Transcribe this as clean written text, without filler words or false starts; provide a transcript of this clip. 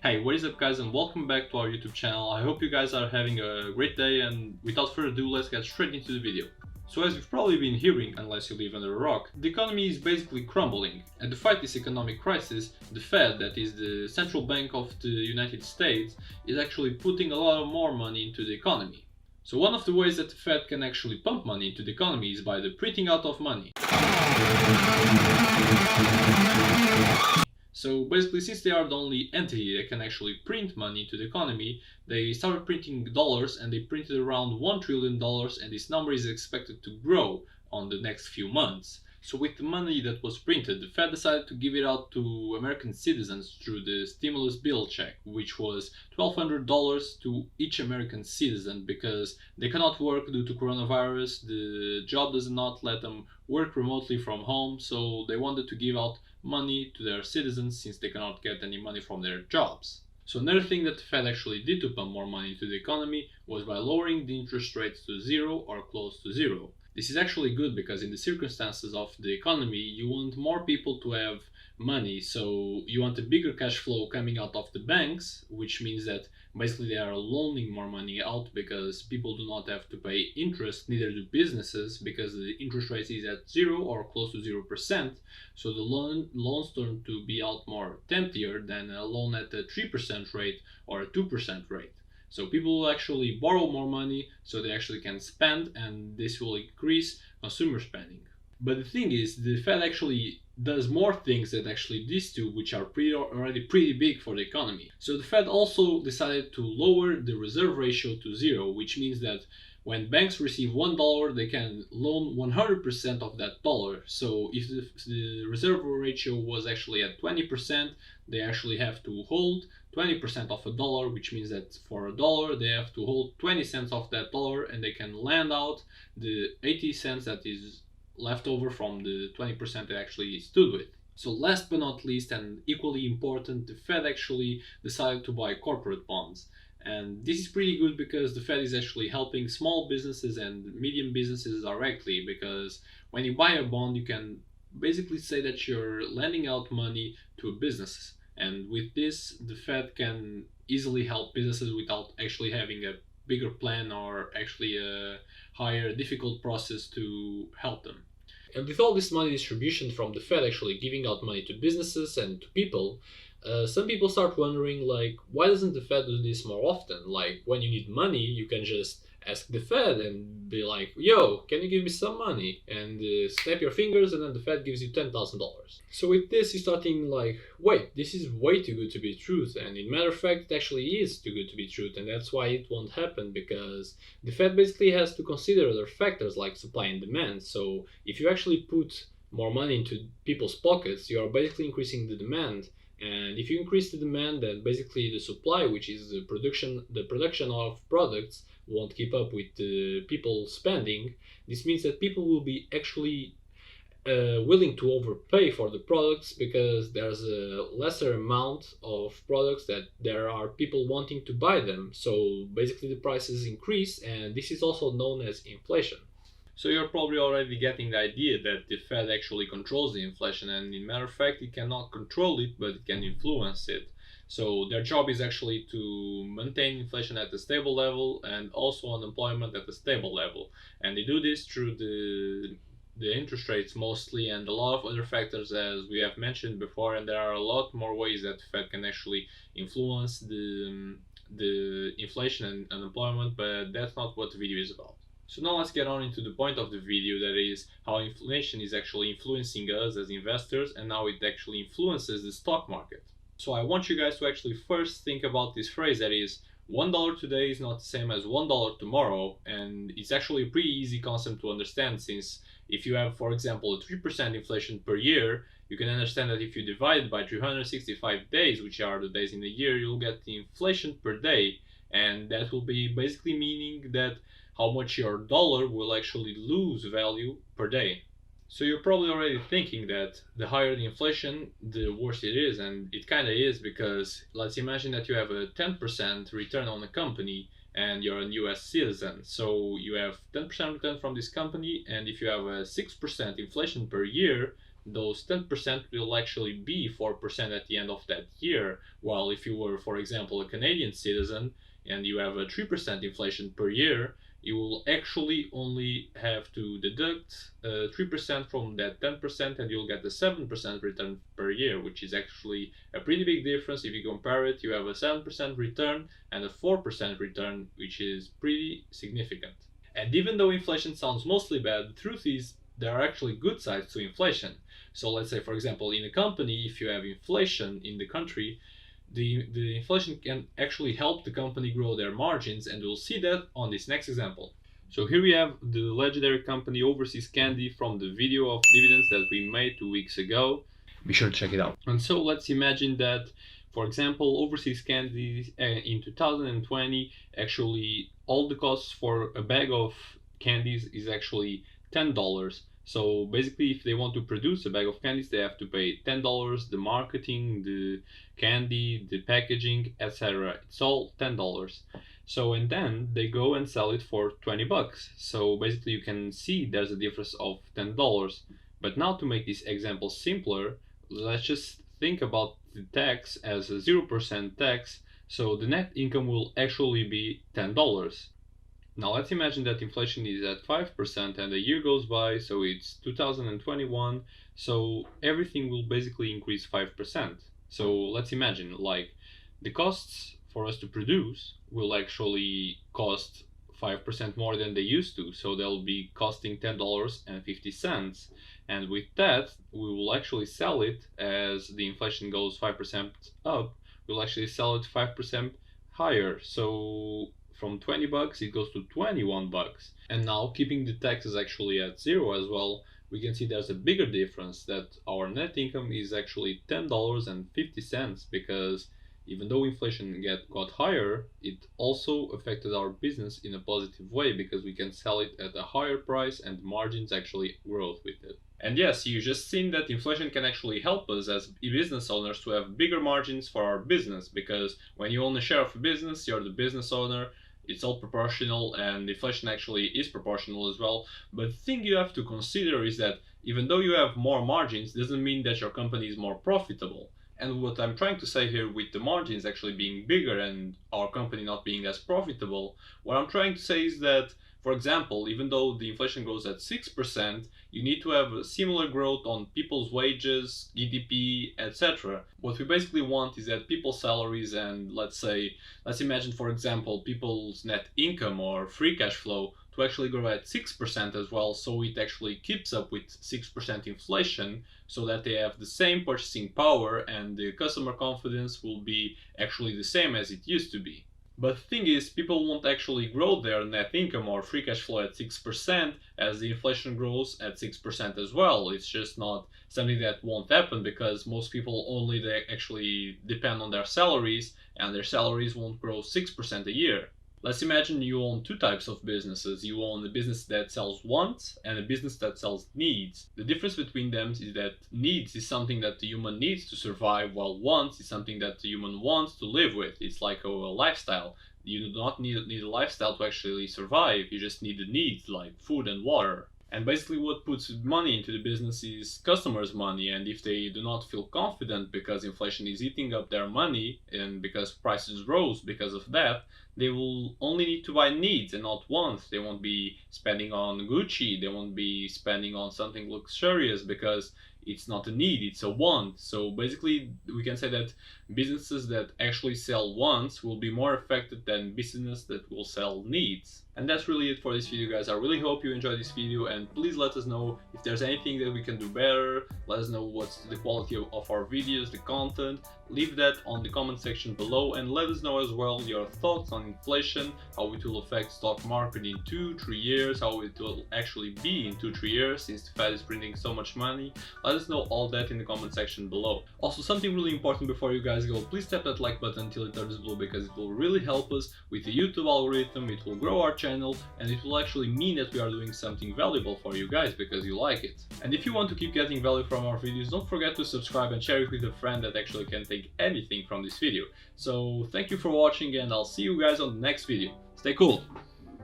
Hey, what is up guys and welcome back to our YouTube channel. I hope you guys are having a great day, and without further ado, let's get straight into the video. So as you've probably been hearing, unless you live under a rock, the economy is basically crumbling, and to fight this economic crisis, the Fed, that is the central bank of the United States, is actually putting a lot of more money into the economy. So one of the ways that the Fed can actually pump money into the economy is by the printing out of money. So basically, since they are the only entity that can actually print money to the economy, they started printing dollars and they printed around $1 trillion, and this number is expected to grow on the next few months. So with the money that was printed, the Fed decided to give it out to American citizens through the stimulus bill check, which was $1,200 to each American citizen because they cannot work due to coronavirus. The job does not let them work remotely from home, so they wanted to give out money to their citizens since they cannot get any money from their jobs. So another thing that the Fed actually did to pump more money into the economy was by lowering the interest rates to zero or close to zero. This is actually good because in the circumstances of the economy, you want more people to have money, so you want a bigger cash flow coming out of the banks, which means that basically they are loaning more money out because people do not have to pay interest, neither do businesses, because the interest rate is at zero or close to 0%. So the loans turn to be out more temptier than a loan at a 3% rate or a 2% rate. So people will actually borrow more money so they actually can spend, and this will increase consumer spending. But the thing is, the Fed actually does more things than actually these two, which are already pretty big for the economy. So the Fed also decided to lower the reserve ratio to zero, which means that when banks receive $1, they can loan 100% of that dollar. So if the reserve ratio was actually at 20%, they actually have to hold 20% of a dollar, which means that for a dollar they have to hold 20 cents of that dollar, and they can lend out the 80 cents that is left over from the 20% they actually stood with. So last but not least, and equally important, the Fed actually decided to buy corporate bonds. And this is pretty good because the Fed is actually helping small businesses and medium businesses directly, because when you buy a bond, you can basically say that you're lending out money to a business. And with this, the Fed can easily help businesses without actually having a bigger plan or actually a higher difficult process to help them. And with all this money distribution from the Fed actually giving out money to businesses and to people, some people start wondering, like, why doesn't the Fed do this more often? Like, when you need money, you can just ask the Fed and be like, yo, can you give me some money? And snap your fingers, and then the Fed gives you $10,000. So with this, you start thinking like, wait, this is way too good to be truth. And in matter of fact, it actually is too good to be truth. And that's why it won't happen, because the Fed basically has to consider other factors like supply and demand. So if you actually put more money into people's pockets, you are basically increasing the demand. And if you increase the demand, then basically the supply, which is the production of products, won't keep up with the people spending. This means that people will be actually willing to overpay for the products because there's a lesser amount of products that there are people wanting to buy them. So basically the prices increase, and this is also known as inflation. So you're probably already getting the idea that the Fed actually controls the inflation, and in matter of fact, it cannot control it, but it can influence it. So their job is actually to maintain inflation at a stable level and also unemployment at a stable level. And they do this through the interest rates mostly, and a lot of other factors as we have mentioned before. And there are a lot more ways that the Fed can actually influence the inflation and unemployment, but that's not what the video is about. So now let's get on into the point of the video, that is how inflation is actually influencing us as investors and how it actually influences the stock market. So I want you guys to actually first think about this phrase, that is, $1 today is not the same as $1 tomorrow, and it's actually a pretty easy concept to understand, since if you have, for example, a 3% inflation per year, you can understand that if you divide it by 365 days, which are the days in a year, you'll get the inflation per day, and that will be basically meaning that how much your dollar will actually lose value per day. So you're probably already thinking that the higher the inflation, the worse it is, and it kind of is, because let's imagine that you have a 10% return on a company and you're a US citizen. So you have 10% return from this company, and if you have a 6% inflation per year, those 10% will actually be 4% at the end of that year. While if you were, for example, a Canadian citizen and you have a 3% inflation per year, you will actually only have to deduct 3% from that 10% and you'll get a 7% return per year, which is actually a pretty big difference. If you compare it, you have a 7% return and a 4% return, which is pretty significant. And even though inflation sounds mostly bad, the truth is there are actually good sides to inflation. So let's say, for example, in a company, if you have inflation in the country, the inflation can actually help the company grow their margins, and we'll see that on this next example. So here we have the legendary company Overseas Candy from the video of dividends that we made 2 weeks ago. Be sure to check it out. And so let's imagine that, for example, Overseas Candy in 2020, actually all the costs for a bag of candies is actually $10. So basically, if they want to produce a bag of candies, they have to pay $10, the marketing, the candy, the packaging, etc. It's all $10. So, and then they go and sell it for $20. So basically you can see there's a difference of $10. But now to make this example simpler, let's just think about the tax as a 0% tax. So the net income will actually be $10. Now let's imagine that inflation is at 5% and a year goes by, so it's 2021, so everything will basically increase 5%. So let's imagine, like, the costs for us to produce will actually cost 5% more than they used to, so they'll be costing $10.50, and with that we will actually sell it, as the inflation goes 5% up, we'll actually sell it 5% higher, so from $20 it goes to $21. And now, keeping the taxes actually at zero as well, we can see there's a bigger difference, that our net income is actually $10.50, because even though inflation got higher, it also affected our business in a positive way, because we can sell it at a higher price and margins actually grow with it. And yes, you just seen that inflation can actually help us as business owners to have bigger margins for our business, because when you own a share of a business, you're the business owner, it's all proportional, and inflation actually is proportional as well. But the thing you have to consider is that even though you have more margins, doesn't mean that your company is more profitable. And what I'm trying to say here with the margins actually being bigger and our company not being as profitable, what I'm trying to say is that, for example, even though the inflation grows at 6%, you need to have a similar growth on people's wages, GDP, etc. What we basically want is that people's salaries and, let's imagine, for example, people's net income or free cash flow to actually grow at 6% as well, so it actually keeps up with 6% inflation, so that they have the same purchasing power and the customer confidence will be actually the same as it used to be. But the thing is, people won't actually grow their net income or free cash flow at 6% as the inflation grows at 6% as well. It's just not something that won't happen, because most people only actually depend on their salaries, and their salaries won't grow 6% a year. Let's imagine you own two types of businesses. You own a business that sells wants and a business that sells needs. The difference between them is that needs is something that the human needs to survive, while wants is something that the human wants to live with. It's like a lifestyle. You do not need a lifestyle to actually survive. You just need the needs like food and water. And basically what puts money into the business is customers' money, and if they do not feel confident because inflation is eating up their money and because prices rose because of that, they will only need to buy needs and not wants. They won't be spending on Gucci, they won't be spending on something luxurious because it's not a need, it's a want. So basically we can say that businesses that actually sell wants will be more affected than businesses that will sell needs. And that's really it for this video, guys. I really hope you enjoyed this video, and please let us know if there's anything that we can do better. Let us know what's the quality of our videos, the content. Leave that on the comment section below, and let us know as well your thoughts on inflation, how it will affect stock market in 2-3 years, how it will actually be in 2-3 years since the Fed is printing so much money. Let us know all that in the comment section below. Also, something really important before you guys go, please tap that like button until it turns blue, because it will really help us with the YouTube algorithm. It will grow our channel, and it will actually mean that we are doing something valuable for you guys because you like it. And if you want to keep getting value from our videos, don't forget to subscribe and share it with a friend that actually can take anything from this video. So thank you for watching, and I'll see you guys on the next video. Stay cool!